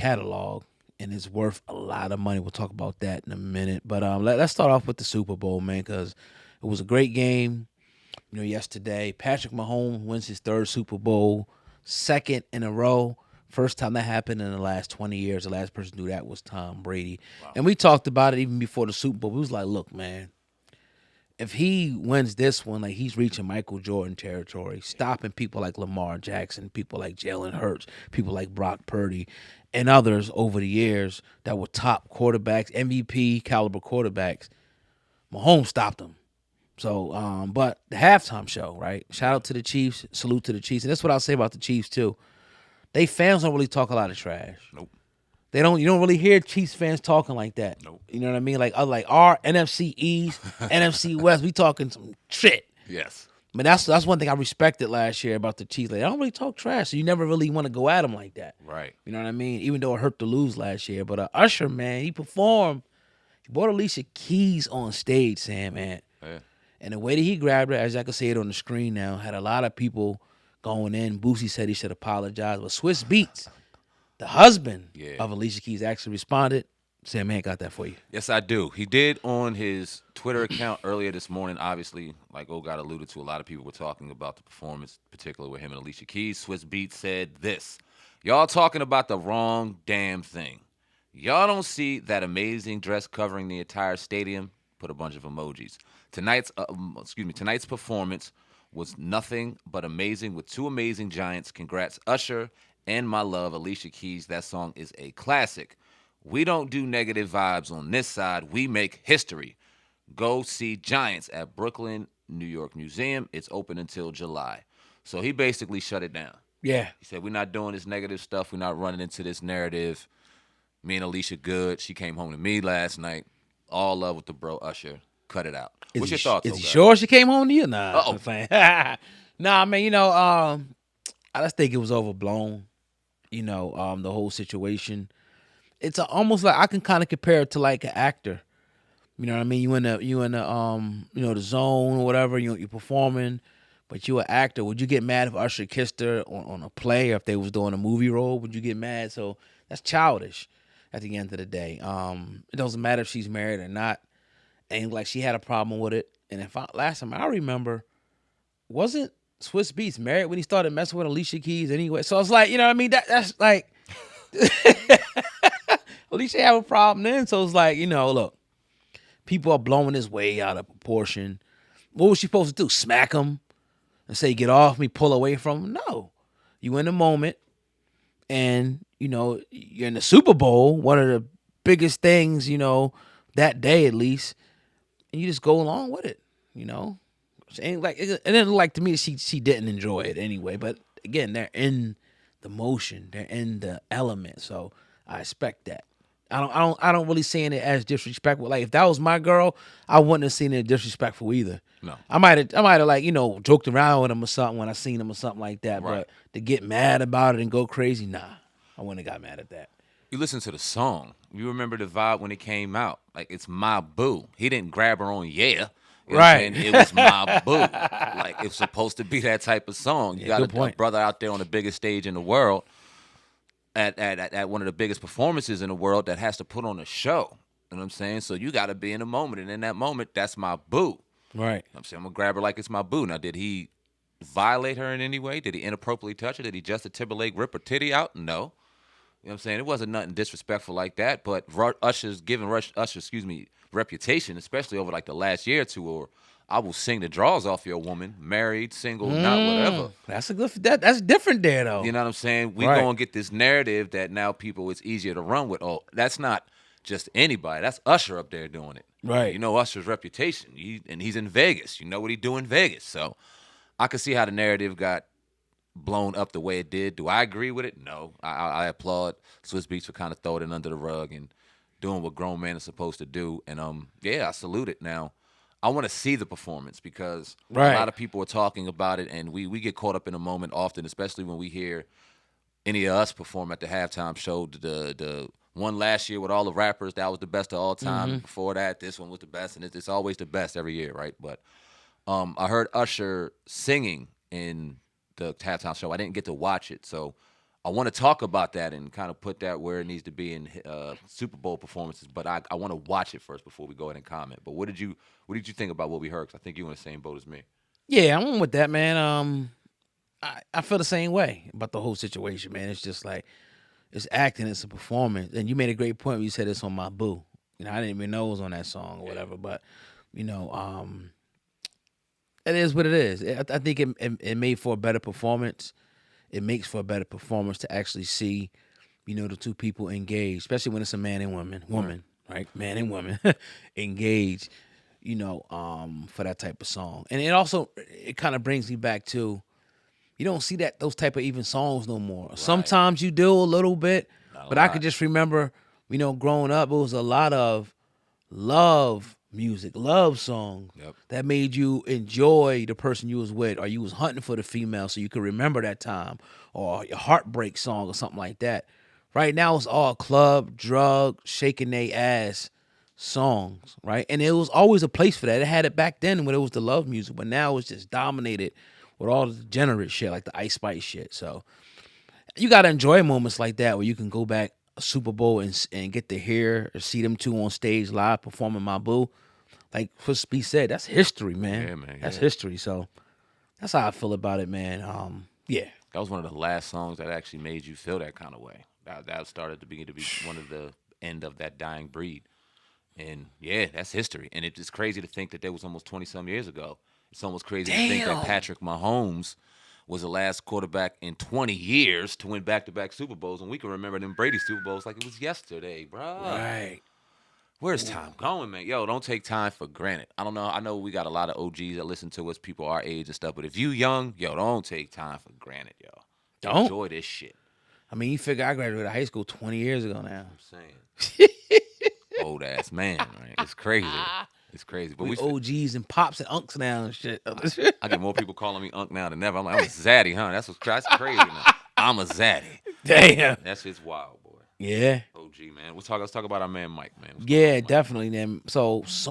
catalog, and it's worth a lot of money. We'll talk about that in a minute. But let's start off with the Super Bowl, man, because it was a great game. Yesterday, Patrick Mahomes wins his third Super Bowl, second in a row. First time that happened in the last 20 years. The last person to do that was Tom Brady. Wow. And we talked about it even before the Super Bowl. We was like, look, man, if he wins this one, like he's reaching Michael Jordan territory, stopping people like Lamar Jackson, people like Jalen Hurts, people like Brock Purdy, and others over the years that were top quarterbacks, MVP caliber quarterbacks. Mahomes stopped them. So, but the halftime show, right? Shout out to the Chiefs, salute to the Chiefs, and that's what I'll say about the Chiefs too. They fans don't really talk a lot of trash. Nope. They don't. You don't really hear Chiefs fans talking like that. Nope. You know what I mean? Like our NFC East, NFC West, we talking some shit. Yes. But that's one thing I respected last year about the Chiefs. Like, they don't really talk trash, so you never really want to go at them like that. Right. You know what I mean? Even though it hurt to lose last year. But Usher, man, he performed. He brought Alicia Keys on stage, Sam, man. Yeah. And the way that he grabbed her, as I can see it on the screen now, had a lot of people going in. Boosie said he should apologize. But Swizz Beatz, the husband of Alicia Keys, actually responded. Sam, man, got that for you. Yes, I do. He did on his Twitter account earlier this morning. Obviously, like got alluded to, a lot of people were talking about the performance, particularly with him and Alicia Keys. Swizz Beatz said this: "Y'all talking about the wrong damn thing. Y'all don't see that amazing dress covering the entire stadium?" Put a bunch of emojis. Tonight's performance was nothing but amazing with two amazing giants. Congrats, Usher and my love, Alicia Keys. That song is a classic. We don't do negative vibes on this side. We make history. Go see Giants at Brooklyn, New York Museum. It's open until July. So he basically shut it down. Yeah. He said, we're not doing this negative stuff. We're not running into this narrative. Me and Alicia good. She came home to me last night. All love with the bro Usher. Cut it out. What's your thoughts? Is he sure she came home to you? Nah. Uh-oh. I'm saying. Nah, man, I just think it was overblown. The whole situation. It's almost like I can kind of compare it to like an actor. You know what I mean? You in the zone or whatever. You're performing, but you're an actor. Would you get mad if Usher kissed her on a play, or if they was doing a movie role? Would you get mad? So that's childish. At the end of the day, it doesn't matter if she's married or not. And like she had a problem with it. And last time I remember, wasn't Swizz Beatz married when he started messing with Alicia Keys anyway? So it's like, you know what I mean? That's like. At least they have a problem then. So it's like, look, people are blowing this way out of proportion. What was she supposed to do? Smack him and say, get off me, pull away from him? No. You in the moment, and, you're in the Super Bowl, one of the biggest things, that day at least, and you just go along with it, It ain't like, it didn't look like to me she didn't enjoy it anyway. But again, they're in the motion, they're in the element, so I expect that. I don't really see it as disrespectful. Like if that was my girl, I wouldn't have seen it disrespectful either. No. I might have like, joked around with him or something when I seen him or something like that. Right. But to get mad about it and go crazy, nah. I wouldn't have got mad at that. You listen to the song. You remember the vibe when it came out. Like, it's my boo. He didn't grab her on You know right. It was my boo. Like, it's supposed to be that type of song. You got a brother out there on the biggest stage in the world at one of the biggest performances in the world that has to put on a show. You know what I'm saying? So you got to be in the moment. And in that moment, that's my boo. Right. You know what I'm saying? I'm going to grab her like it's my boo. Now, did he violate her in any way? Did he inappropriately touch her? Did he Justin Timberlake rip her titty out? No. You know what I'm saying? It wasn't nothing disrespectful like that, but Usher's reputation, especially over like the last year or two, or I will sing the draws off your woman, married, single, not whatever. That's different there though. You know what I'm saying? We go and get this narrative that now people it's easier to run with. Oh, that's not just anybody. That's Usher up there doing it. Right. You know Usher's reputation. And he's in Vegas. You know what he do in Vegas. So I could see how the narrative got blown up the way it did. Do I agree with it? No. I applaud Swizz Beatz for kind of throwing it under the rug and doing what grown men are supposed to do. And I salute it. Now, I want to see the performance because a lot of people are talking about it, and we get caught up in a moment often, especially when we hear any of us perform at the halftime show. The one last year with all the rappers, that was the best of all time. Mm-hmm. Before that, this one was the best, and it's always the best every year, right? But I heard Usher singing in the halftime show. I didn't get to watch it, so I want to talk about that and kind of put that where it needs to be in Super Bowl performances. But I want to watch it first before we go ahead and comment. But what did you think about what we heard? 'Cause I think you were in the same boat as me. Yeah, I'm with that, man. I feel the same way about the whole situation, man. It's just like it's acting, it's a performance. And you made a great point when you said it's on my boo. I didn't even know it was on that song or whatever, but you know, it is what it is. I think it made for a better performance. It makes for a better performance to actually see, the two people engage, especially when it's a man and woman, right? Man and woman engage, for that type of song. And it kind of brings me back to, you don't see those type of even songs no more. Right. Sometimes you do a little bit, but I could just remember, growing up, it was a lot of love music, love songs that made you enjoy the person you was with, or you was hunting for the female so you could remember that time, or your heartbreak song or something like that. Right now it's all club, drug, shaking they ass songs, right? And it was always a place for that. It had it back then when it was the love music, but now it's just dominated with all the degenerate shit like the Ice Spice shit. So you gotta enjoy moments like that where you can go back a Super Bowl and get to hear or see them two on stage live performing my boo. Like Swizz Beatz said, that's history, man. Yeah, man. That's history. So that's how I feel about it, man. Yeah. That was one of the last songs that actually made you feel that kind of way. That started to be one of the end of that dying breed. And yeah, that's history. And it's just crazy to think that that was almost 20-some years ago. It's almost crazy to think that Patrick Mahomes was the last quarterback in 20 years to win back-to-back Super Bowls. And we can remember them Brady Super Bowls like it was yesterday, bro. Right. Where's time going, man? Yo, don't take time for granted. I don't know. I know we got a lot of OGs that listen to us, people our age and stuff. But if you young, yo, don't take time for granted, yo. Don't. Enjoy this shit. I mean, you figure I graduated high school 20 years ago now. I'm saying. Old ass man, right? It's crazy. It's crazy. But we OGs and pops and unks now and shit. I get more people calling me unk now than ever. I'm like, I'm a zaddy, huh? That's crazy now. I'm a zaddy. Damn. That's just wild, boy. Yeah. OG, man. Let's talk about our man Mike, man. Yeah, definitely, man. So